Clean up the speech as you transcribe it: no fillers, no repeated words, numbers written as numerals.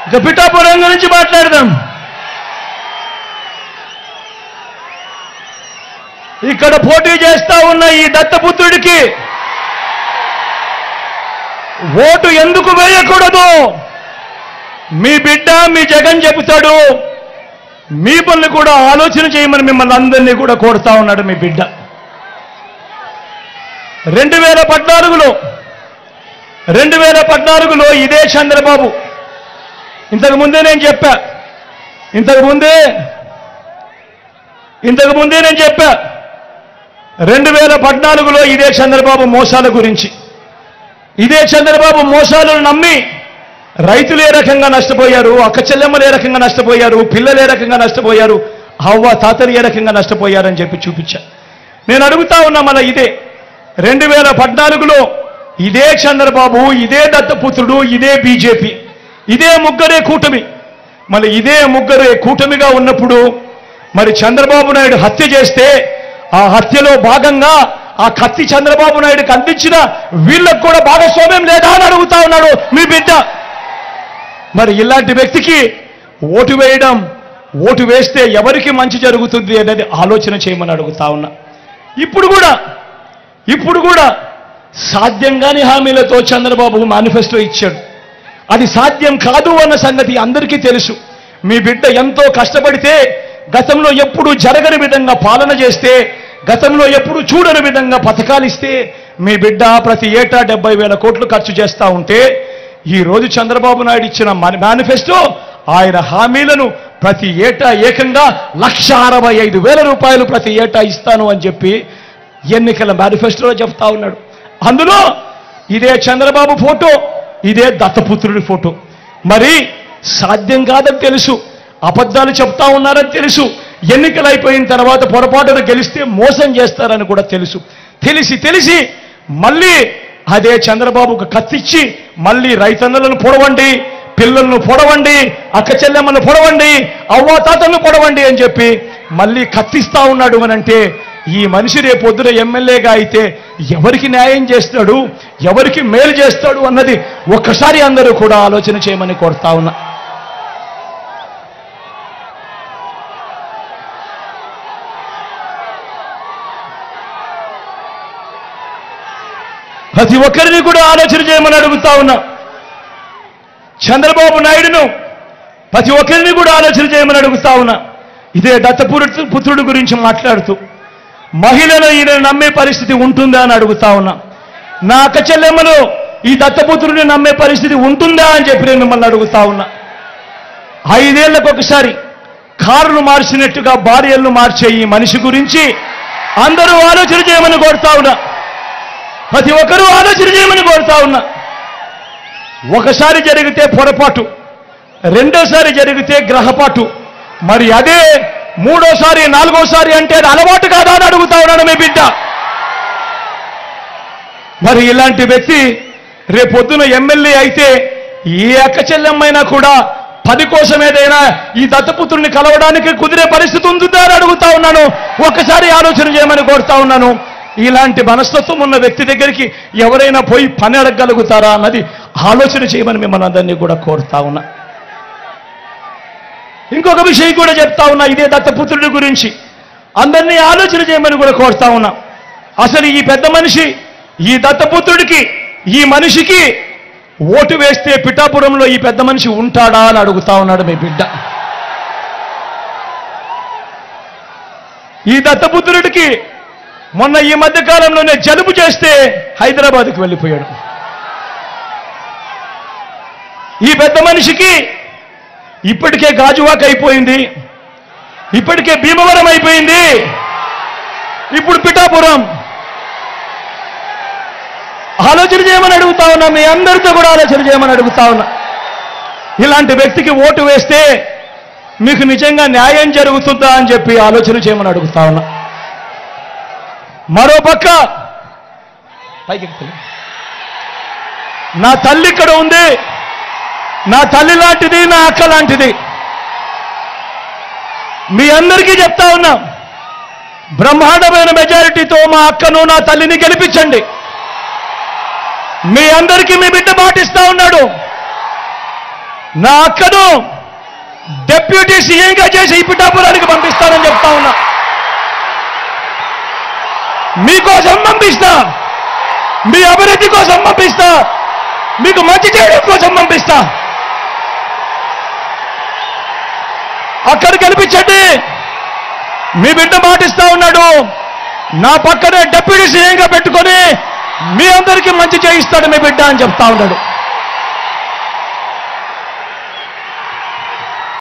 ఇక పిఠాపురం గురించి మాట్లాడదాం. ఇక్కడ పోటీ చేస్తా ఉన్న ఈ దత్తపుత్రుడికి ఓటు ఎందుకు వేయకూడదు? మీ బిడ్డ మీ జగన్ చెబుతాడు. మీ పనులు కూడా ఆలోచన చేయమని మిమ్మల్ని అందరినీ కూడా కోరుతా ఉన్నాడు మీ బిడ్డ. 2014లో ఇదే చంద్రబాబు, ఇంతకు ముందే నేను చెప్పా 2014లో ఇదే చంద్రబాబు మోసాల గురించి. ఇదే చంద్రబాబు మోసాలను నమ్మి రైతులు ఏ రకంగా నష్టపోయారు, అక్క చెల్లెమ్మలు ఏ రకంగా నష్టపోయారు, పిల్లలు ఏ రకంగా నష్టపోయారు, అవ్వ తాతలు ఏ రకంగా నష్టపోయారని చెప్పి చూపించా. నేను అడుగుతా ఉన్నా, మళ్ళీ ఇదే 2014లో ఇదే చంద్రబాబు, ఇదే దత్తపుత్రుడు, ఇదే బీజేపీ, ఇదే ముగ్గురే కూటమి. మళ్ళీ ఇదే ముగ్గురే కూటమిగా ఉన్నప్పుడు మరి చంద్రబాబు నాయుడు హత్య చేస్తే ఆ హత్యలో భాగంగా ఆ కత్తి చంద్రబాబు నాయుడుకి అందించిన వీళ్ళకు కూడా భాగస్వామ్యం లేదా అని అడుగుతా ఉన్నాడు మీ బిడ్డ. మరి ఇలాంటి వ్యక్తికి ఓటు వేస్తే ఎవరికి మంచి జరుగుతుంది అనేది ఆలోచన చేయమని అడుగుతా ఉన్నా. ఇప్పుడు కూడా సాధ్యం కాని హామీలతో చంద్రబాబు మేనిఫెస్టో ఇచ్చాడు. అది సాధ్యం కాదు అన్న సంగతి అందరికీ తెలుసు. మీ బిడ్డ ఎంతో కష్టపడితే, గతంలో ఎప్పుడు జరగని విధంగా పాలన చేస్తే, గతంలో ఎప్పుడు చూడని విధంగా పథకాలు ఇస్తే మీ బిడ్డ ప్రతి ఏటా 70,000 కోట్లు ఖర్చు చేస్తూ ఉంటే, ఈ రోజు చంద్రబాబు నాయుడు ఇచ్చిన మేనిఫెస్టో ఆయన హామీలను ప్రతి ఏటా ఏకంగా 1,65,000 రూపాయలు ప్రతి ఏటా ఇస్తాను అని చెప్పి ఎన్నికల మేనిఫెస్టోలో చెప్తా ఉన్నాడు. అందులో ఇదే చంద్రబాబు ఫోటో, ఇదే దత్తపుత్రుడి ఫోటో. మరి సాధ్యం కాదని తెలుసు, అబద్ధాలు చెప్తా ఉన్నారని తెలుసు, ఎన్నికలు అయిపోయిన తర్వాత పొరపాటున గెలిస్తే మోసం చేస్తారని కూడా తెలిసి మళ్ళీ అదే చంద్రబాబుకు కత్తిచ్చి మళ్ళీ రైతన్నలను పొడవండి, పిల్లలను పొడవండి, అక్క చెల్లెమ్మలను పొడవండి, అవ్వాతాతలను పొడవండి అని చెప్పి మళ్ళీ కత్తిస్తా ఉన్నాడు అనంటే, ఈ మనిషి రేపొద్దున ఎమ్మెల్యేగా అయితే ఎవరికి న్యాయం చేస్తాడు, ఎవరికి మేలు చేస్తాడు అన్నది ఒక్కసారి అందరూ కూడా ఆలోచన చేయమని కోరుతా ఉన్నా. ప్రతి ఒక్కరిని కూడా ఆలోచన చేయమని అడుగుతా ఉన్నా. చంద్రబాబు నాయుడును ప్రతి ఒక్కరిని కూడా ఆలోచన చేయమని అడుగుతా ఉన్నా. ఇదే దత్తపుత్రుడి గురించి మాట్లాడుతూ మహిళలు ఈయన నమ్మే పరిస్థితి ఉంటుందా అని అడుగుతా ఉన్నా. నా అక్క చెల్లెమ్మలు ఈ దత్తపుత్రుడిని నమ్మే పరిస్థితి ఉంటుందా అని చెప్పి నేను మిమ్మల్ని అడుగుతా ఉన్నా. 5 ఏళ్లకు ఒకసారి కారును మార్చినట్టుగా భార్యలను మార్చే ఈ మనిషి గురించి అందరూ ఆలోచన చేయమని కోరుతా ఉన్నా. ప్రతి ఒక్కరూ ఆలోచన చేయమని కోరుతా ఉన్నా. ఒకసారి జరిగితే పొరపాటు, రెండోసారి జరిగితే గ్రహపాటు, మరి అదే మూడోసారి నాలుగోసారి అంటే అది అలవాటు కాదా అని అడుగుతా ఉన్నాడు మీ బిడ్డ. మరి ఇలాంటి వ్యక్తి రేపొద్దున ఎమ్మెల్యే అయితే ఏ అక్క చెల్లెమ్మైనా కూడా 10 కోసం ఏదైనా ఈ దత్తపుత్రుని కలవడానికి కుదిరే పరిస్థితి ఉంటుందా అని అడుగుతా ఉన్నాను. ఒక్కసారి ఆలోచన చేయమని కోరుతా ఉన్నాను. ఇలాంటి మనస్తత్వం ఉన్న వ్యక్తి దగ్గరికి ఎవరైనా పోయి పని అడగగలుగుతారా అన్నది ఆలోచన చేయమని మిమ్మల్ని అందరినీ కూడా కోరుతా ఉన్నా. ఇంకొక విషయం కూడా చెప్తా ఉన్నా. ఇదే దత్తపుత్రుడి గురించి అందరినీ ఆలోచన చేయమని కూడా కోరుతా ఉన్నా. అసలు ఈ పెద్ద మనిషి, ఈ దత్తపుత్రుడికి, ఈ మనిషికి ఓటు వేస్తే పిఠాపురంలో ఈ పెద్ద మనిషి ఉంటాడా అని అడుగుతా ఉన్నాడు మీ బిడ్డ. ఈ దత్తపుత్రుడికి మొన్న ఈ మధ్య కాలంలోనే జలుబు చేస్తే హైదరాబాద్కి వెళ్ళిపోయాడు. ఈ పెద్ద మనిషికి ఇప్పటికే గాజువాక అయిపోయింది, ఇప్పటికే భీమవరం అయిపోయింది, ఇప్పుడు పిఠాపురం. ఆలోచన చేయమని అడుగుతా ఉన్నా. మీ అందరితో కూడా ఆలోచన చేయమని అడుగుతా ఉన్నా. ఇలాంటి వ్యక్తికి ఓటు వేస్తే మీకు నిజంగా న్యాయం జరుగుతుందా అని చెప్పి ఆలోచన చేయమని అడుగుతా ఉన్నా. మరోపక్క నా తల్లి ఇక్కడ ఉంది, నా తల్లి లాంటిది, నా అక్క లాంటిది. మీ అందరికీ చెప్తా ఉన్నా, బ్రహ్మాండమైన మెజారిటీతో మా అక్కను, నా తల్లిని గెలిపించండి. మీ అందరికీ మీ బిడ్డ మాటిస్తా ఉన్నాడు. నా అక్కను డిప్యూటీ సీఎంగా చేసి ఈ పిఠాపురానికి పంపిస్తానని చెప్తా ఉన్నా. మీకోసం పంపిస్తా, మీ అభివృద్ధి కోసం పంపిస్తా, మీకు మంచి చేయడం కోసం పంపిస్తా. అక్కడ గెలిపించండి. మీ బిడ్డ మాటిస్తా ఉన్నాడు, నా పక్కనే డిప్యూటీ సీఎంగా పెట్టుకొని మీ అందరికీ మంచి చేయిస్తాడు మీ బిడ్డ అని చెప్తా ఉన్నాడు.